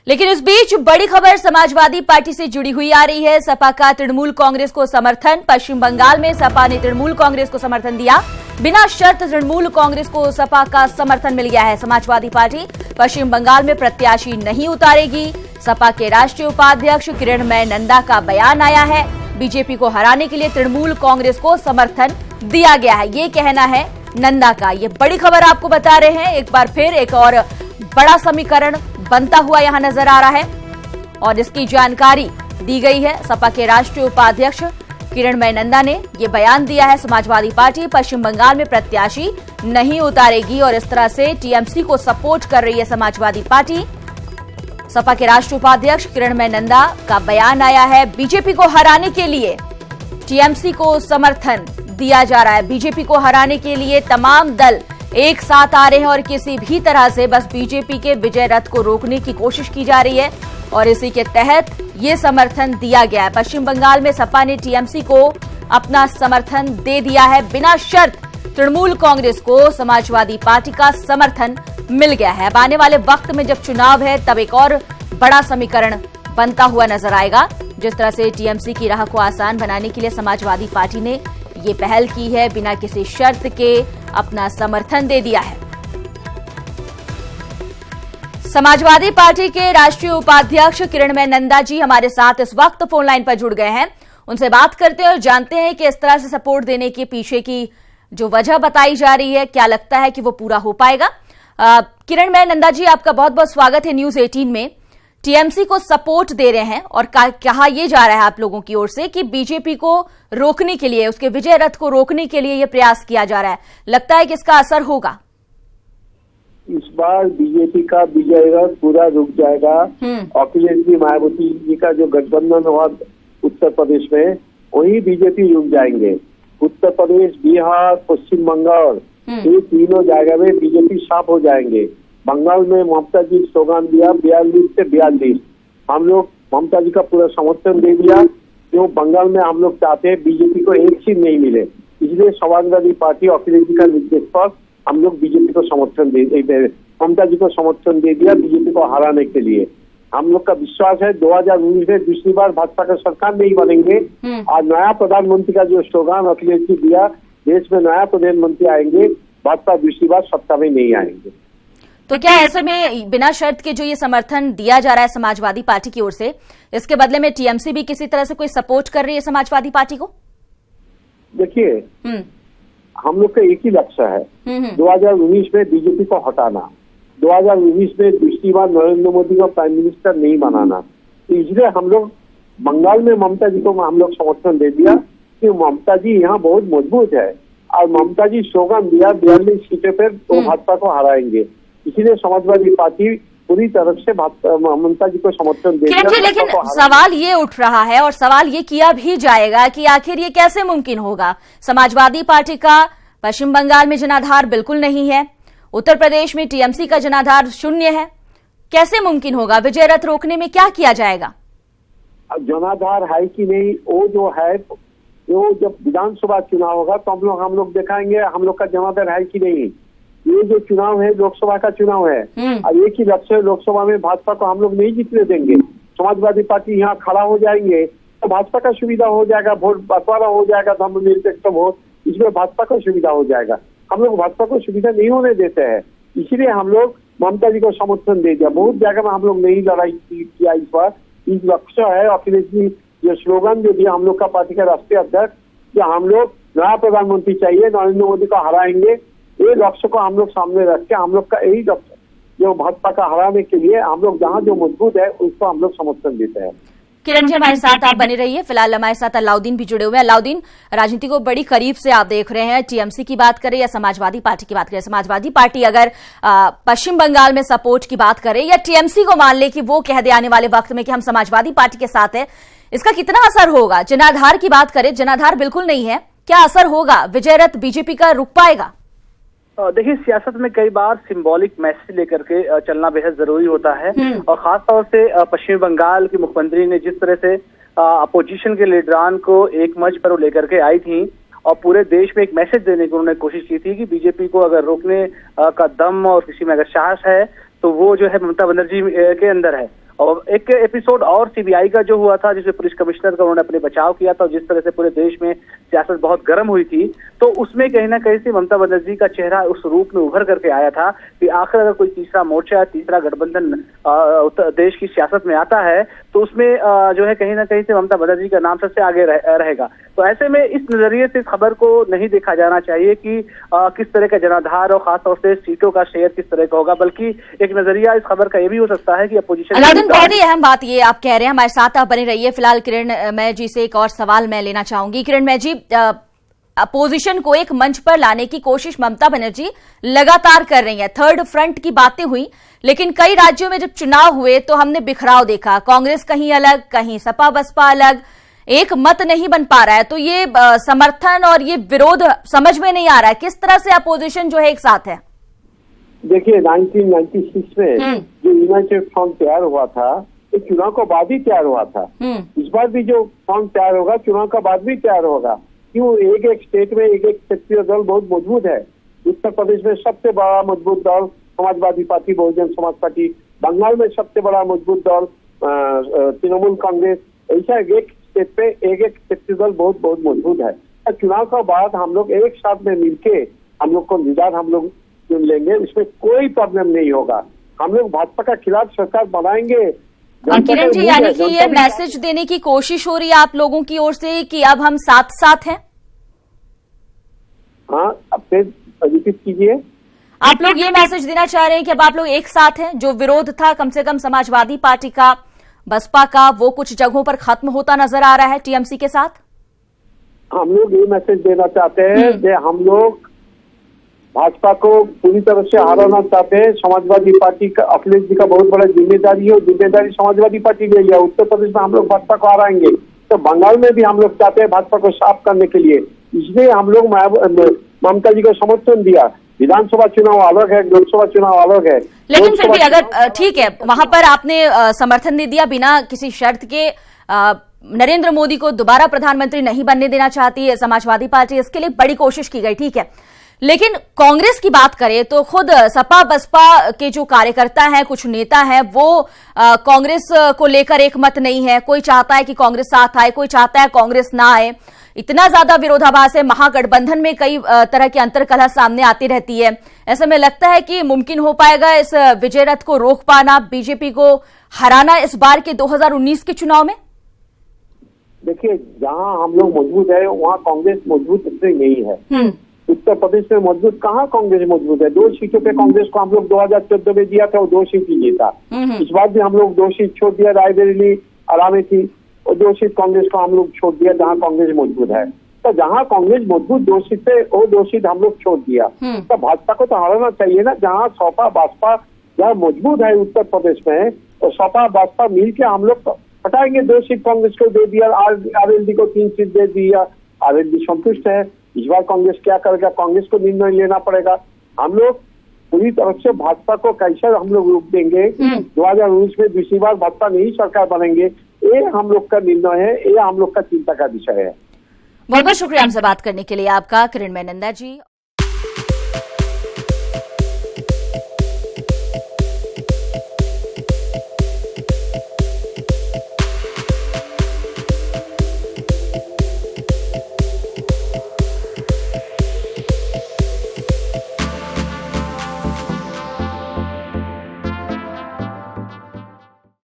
लेकिन इस बीच बड़ी खबर समाजवादी पार्टी से जुड़ी हुई आ रही है। सपा का तृणमूल कांग्रेस को समर्थन। पश्चिम बंगाल में सपा ने तृणमूल कांग्रेस को समर्थन दिया। बिना शर्त तृणमूल कांग्रेस को सपा का समर्थन मिल गया है। समाजवादी पार्टी पश्चिम बंगाल में प्रत्याशी नहीं उतारेगी। सपा के राष्ट्रीय उपाध्यक्ष किरणमय नंदा का बयान आया है। बीजेपी को हराने के लिए तृणमूल कांग्रेस को समर्थन दिया गया है, ये कहना है नंदा का। ये बड़ी खबर आपको बता रहे हैं। एक बार फिर एक और बड़ा समीकरण बनता हुआ यहां नजर आ रहा है और इसकी जानकारी दी गई है। सपा के राष्ट्रीय उपाध्यक्ष किरणमय नंदा ने यह बयान दिया है। समाजवादी पार्टी पश्चिम बंगाल में प्रत्याशी नहीं उतारेगी और इस तरह से टीएमसी को सपोर्ट कर रही है समाजवादी पार्टी। सपा के राष्ट्रीय उपाध्यक्ष किरणमय नंदा का बयान आया है। बीजेपी को हराने के लिए टीएमसी को समर्थन दिया जा रहा है। बीजेपी को हराने के लिए तमाम दल एक साथ आ रहे हैं और किसी भी तरह से बस बीजेपी के विजय रथ को रोकने की कोशिश की जा रही है और इसी के तहत ये समर्थन दिया गया है। पश्चिम बंगाल में सपा ने टीएमसी को अपना समर्थन दे दिया है। बिना शर्त तृणमूल कांग्रेस को समाजवादी पार्टी का समर्थन मिल गया है। अब आने वाले वक्त में जब चुनाव है तब एक और बड़ा समीकरण बनता हुआ नजर आएगा। जिस तरह से टीएमसी की राह को आसान बनाने के लिए समाजवादी पार्टी ने ये पहल की है, बिना किसी शर्त के अपना समर्थन दे दिया है। समाजवादी पार्टी के राष्ट्रीय उपाध्यक्ष किरणमय नंदा जी हमारे साथ इस वक्त फोन लाइन पर जुड़ गए हैं। उनसे बात करते हैं और जानते हैं कि इस तरह से सपोर्ट देने के पीछे की जो वजह बताई जा रही है, क्या लगता है कि वो पूरा हो पाएगा। किरणमय नंदा जी, आपका बहुत बहुत स्वागत है न्यूज 18 में। टीएमसी को सपोर्ट दे रहे हैं और कहा यह जा रहा है आप लोगों की ओर से कि बीजेपी को रोकने के लिए, उसके विजय रथ को रोकने के लिए यह प्रयास किया जा रहा है। लगता है कि इसका असर होगा? इस बार बीजेपी का विजय रथ पूरा रुक जाएगा। अखिलेश जी मायावती जी का जो गठबंधन हुआ उत्तर प्रदेश में, वही बीजेपी रुक जाएंगे। उत्तर प्रदेश, बिहार, पश्चिम बंगाल, ये तीनों जगह में बीजेपी साफ हो जाएंगे। बंगाल में ममता जी स्लोगन दिया 42 से 42, हम लोग ममता जी का पूरा समर्थन दे दिया। जो बंगाल में हम लोग चाहते हैं बीजेपी को एक सीट नहीं मिले, इसलिए समाजवादी पार्टी अखिलेश जी का निर्देश पर हम लोग बीजेपी को समर्थन दे, ममता जी को समर्थन दे दिया बीजेपी को हराने के लिए। हम लोग का विश्वास है 2019 में दूसरी बार भाजपा का सरकार नहीं बनेंगे और नया प्रधानमंत्री का जो स्लोगन अखिलेश जी दिया, देश में नया प्रधानमंत्री आएंगे, भाजपा दूसरी बार सत्ता में नहीं आएंगे। तो क्या ऐसे में बिना शर्त के जो ये समर्थन दिया जा रहा है समाजवादी पार्टी की ओर से, इसके बदले में टीएमसी भी किसी तरह से कोई सपोर्ट कर रही है समाजवादी पार्टी को? देखिए, हम लोग का एक ही लक्ष्य है 2019 में बीजेपी को हटाना, 2019 में दूसरी बार नरेंद्र मोदी को प्राइम मिनिस्टर नहीं बनाना। तो इसलिए हम लोग बंगाल में ममता जी को हम लोग समर्थन दे दिया कि ममता जी यहाँ बहुत मजबूत है और ममता जी स्लोगन दिया 42 सीटें पर तो भाजपा को हराएंगे। इसीलिए समाजवादी पार्टी पूरी तरफ से ममता जी को समर्थन दे दिया। लेकिन सवाल ये उठ रहा है और सवाल ये किया भी जाएगा कि आखिर ये कैसे मुमकिन होगा। समाजवादी पार्टी का पश्चिम बंगाल में जनाधार बिल्कुल नहीं है, उत्तर प्रदेश में टीएमसी का जनाधार 0 है। कैसे मुमकिन होगा? विजय रथ रोकने में क्या किया जाएगा? जनाधार है कि नहीं, वो जो है वो जब विधानसभा चुनाव होगा तो हम लोग दिखाएंगे हम लोग का जनाधार है कि नहीं। ये जो चुनाव है लोकसभा का चुनाव है और एक ही लक्ष्य है, लोकसभा में भाजपा को हम लोग नहीं जीतने देंगे। समाजवादी पार्टी यहाँ खड़ा हो जाएंगे तो भाजपा का सुविधा हो जाएगा, वोट बंटवारा हो जाएगा, धर्मनिरपेक्ष वोट, इसमें भाजपा को सुविधा हो जाएगा। हम लोग भाजपा को सुविधा नहीं होने देते हैं, इसीलिए हम लोग ममता जी को समर्थन दे दिया। बहुत जगह में हम लोग नहीं लड़ाई किया इस बार। इस लक्ष्य है अखिलेश जी जो स्लोगन जो दिया हम लोग का पार्टी का राष्ट्रीय अध्यक्ष कि हम लोग नया प्रधानमंत्री चाहिए, नरेंद्र मोदी को हराएंगे, ये लक्ष्य को हम लोग सामने रख के हम लोग का यही लक्ष्य जो भाजपा का हराने के लिए हम लोग जहाँ जो मजबूत है उसको हम लोग समर्थन देते हैं। किरण जी, हमारे साथ आप बने रहिए। फिलहाल हमारे साथ अलाउद्दीन भी जुड़े हुए हैं। अलाउद्दीन, राजनीति को बड़ी करीब से आप देख रहे हैं, टीएमसी की बात करें या समाजवादी पार्टी की बात करें। समाजवादी पार्टी अगर पश्चिम बंगाल में सपोर्ट की बात करें या टीएमसी को मान ले कि वो कह दे आने वाले वक्त में कि हम समाजवादी पार्टी के साथ है, इसका कितना असर होगा? जनाधार की बात करें, जनाधार बिल्कुल नहीं है, क्या असर होगा? विजय रथ बीजेपी का रुक पाएगा? देखिए, सियासत में कई बार सिंबॉलिक मैसेज लेकर के चलना बेहद जरूरी होता है और खास तौर से पश्चिम बंगाल की मुख्यमंत्री ने जिस तरह से अपोजिशन के लीडरान को एक मंच पर लेकर के आई थी और पूरे देश में एक मैसेज देने की उन्होंने कोशिश की थी कि बीजेपी को अगर रोकने का दम और किसी में अगर साहस है तो वो जो है ममता बनर्जी के अंदर है। और एक एपिसोड और सीबीआई का जो हुआ था, जिसमें पुलिस कमिश्नर का उन्होंने अपने बचाव किया था, और जिस तरह से पूरे देश में सियासत बहुत गर्म हुई थी, तो उसमें कहीं ना कहीं से ममता बनर्जी का चेहरा उस रूप में उभर करके आया था कि आखिर अगर कोई तीसरा मोर्चा, तीसरा गठबंधन देश की सियासत में आता है तो उसमें जो है कहीं ना कहीं से ममता बनर्जी का नाम सबसे आगे रहेगा। तो ऐसे में इस नजरिए से इस खबर को नहीं देखा जाना चाहिए कि किस तरह का जनाधार और खासतौर से सीटों का शेयर किस तरह का होगा, बल्कि एक नजरिया इस खबर का ये भी हो सकता है कि अपोजिशन। बहुत ही अहम बात ये आप कह रहे हैं, हमारे साथ आप बने रहिए। फिलहाल किरण मैं जी से एक और सवाल मैं लेना चाहूंगी। किरण मैं जी, अपोजिशन को एक मंच पर लाने की कोशिश ममता बनर्जी लगातार कर रही है। थर्ड फ्रंट की बातें हुई, लेकिन कई राज्यों में जब चुनाव हुए तो हमने बिखराव देखा। कांग्रेस कहीं अलग, कहीं सपा बसपा अलग, एक मत नहीं बन पा रहा है। तो ये समर्थन और ये विरोध समझ में नहीं आ रहा है, किस तरह से अपोजिशन जो है एक साथ है। देखिए 1996 में जो यूनाइटेड फ्रंट तैयार हुआ था, तो चुनाव के बाद ही तैयार हुआ था। इस बार भी जो फ्रंट तैयार होगा चुनाव का बाद भी तैयार होगा। क्यों? एक एक स्टेट में एक एक क्षेत्रीय दल बहुत मजबूत है। उत्तर प्रदेश में सबसे बड़ा मजबूत दल समाजवादी पार्टी, बहुजन समाज पार्टी। बंगाल में सबसे बड़ा मजबूत दल तृणमूल कांग्रेस। ऐसा एक स्टेट पे एक एक क्षेत्रीय दल बहुत बहुत मजबूत है। और चुनाव का बाद हम लोग एक साथ में मिलके हम लोग को लीडर हम लोग चुन लेंगे, इसमें कोई प्रॉब्लम नहीं होगा। हम लोग भाजपा का खिलाफ सरकार बनाएंगे। किरण जी, यानी कि ये मैसेज देने की कोशिश हो रही है आप लोगों की ओर से कि अब हम साथ साथ हैं। हाँ, अब फिर रिपीट कीजिए। आप लोग ये मैसेज देना चाह रहे हैं कि अब आप लोग एक साथ हैं, जो विरोध था कम से कम समाजवादी पार्टी का, बसपा का, वो कुछ जगहों पर खत्म होता नजर आ रहा है टीएमसी के साथ। हम लोग ये मैसेज देना चाहते हैं कि हम लोग भाजपा को पूरी तरह से हराना चाहते हैं। समाजवादी पार्टी का अखिलेश जी का बहुत बड़ा जिम्मेदारी है, जिम्मेदारी समाजवादी पार्टी ले लिया। उत्तर प्रदेश में हम लोग भाजपा को हराएंगे, तो बंगाल में भी हम लोग चाहते हैं भाजपा को साफ करने के लिए। इसलिए हम लोग ममता जी को समर्थन दिया। विधानसभा चुनाव अलग है, लोकसभा चुनाव अलग है। लेकिन फिर भी अगर ठीक है, वहां पर आपने समर्थन दे दिया बिना किसी शर्त के। नरेंद्र मोदी को दोबारा प्रधानमंत्री नहीं बनने देना चाहती है समाजवादी पार्टी, इसके लिए बड़ी कोशिश की गई, ठीक है। लेकिन कांग्रेस की बात करें तो खुद सपा बसपा के जो कार्यकर्ता हैं, कुछ नेता हैं, वो कांग्रेस को लेकर एक मत नहीं है। कोई चाहता है कि कांग्रेस साथ आए, कोई चाहता है कांग्रेस ना आए। इतना ज्यादा विरोधाभास है। महागठबंधन में कई तरह की अंतर्कलह सामने आती रहती है। ऐसे में लगता है कि मुमकिन हो पाएगा इस विजय रथ को रोक पाना, बीजेपी को हराना इस बार के 2019 के चुनाव में। देखिए, जहां हम लोग मजबूत है वहां कांग्रेस मजबूत इसलिए नहीं है। उत्तर प्रदेश में मजबूत कहाँ कांग्रेस मजबूत है? 2 सीटों पे कांग्रेस को हम लोग 2014 में दिया था, वो 2 सीट ही जीता। इस बार भी हम लोग 2 सीट छोड़ दिया, रायबरेली अरामेठी, और 2 सीट कांग्रेस को हम लोग छोड़ दिया जहाँ कांग्रेस मजबूत है। तो जहाँ कांग्रेस मजबूत 2 सीट पे, वो 2 सीट हम लोग छोड़ दिया। तो भाजपा को तो हराना चाहिए ना। जहाँ सपा बसपा जहाँ मजबूत है उत्तर प्रदेश में, तो सपा बसपा मिल के हम लोग हटाएंगे। 2 सीट कांग्रेस को दे दिया, आरएलडी को 3 सीट दे दिया। आरएलडी संतुष्ट है। इस बार कांग्रेस क्या करेगा, कांग्रेस को निर्णय लेना पड़ेगा। हम लोग पूरी तरफ से भाजपा को कैसे हम लोग रोक देंगे। 2019 में दूसरी बार भाजपा नहीं सरकार बनेंगे, ये हम लोग का निर्णय है, ये हम लोग का चिंता का विषय है। बहुत बहुत शुक्रिया हमसे बात करने के लिए आपका, किरण मैनंदा जी।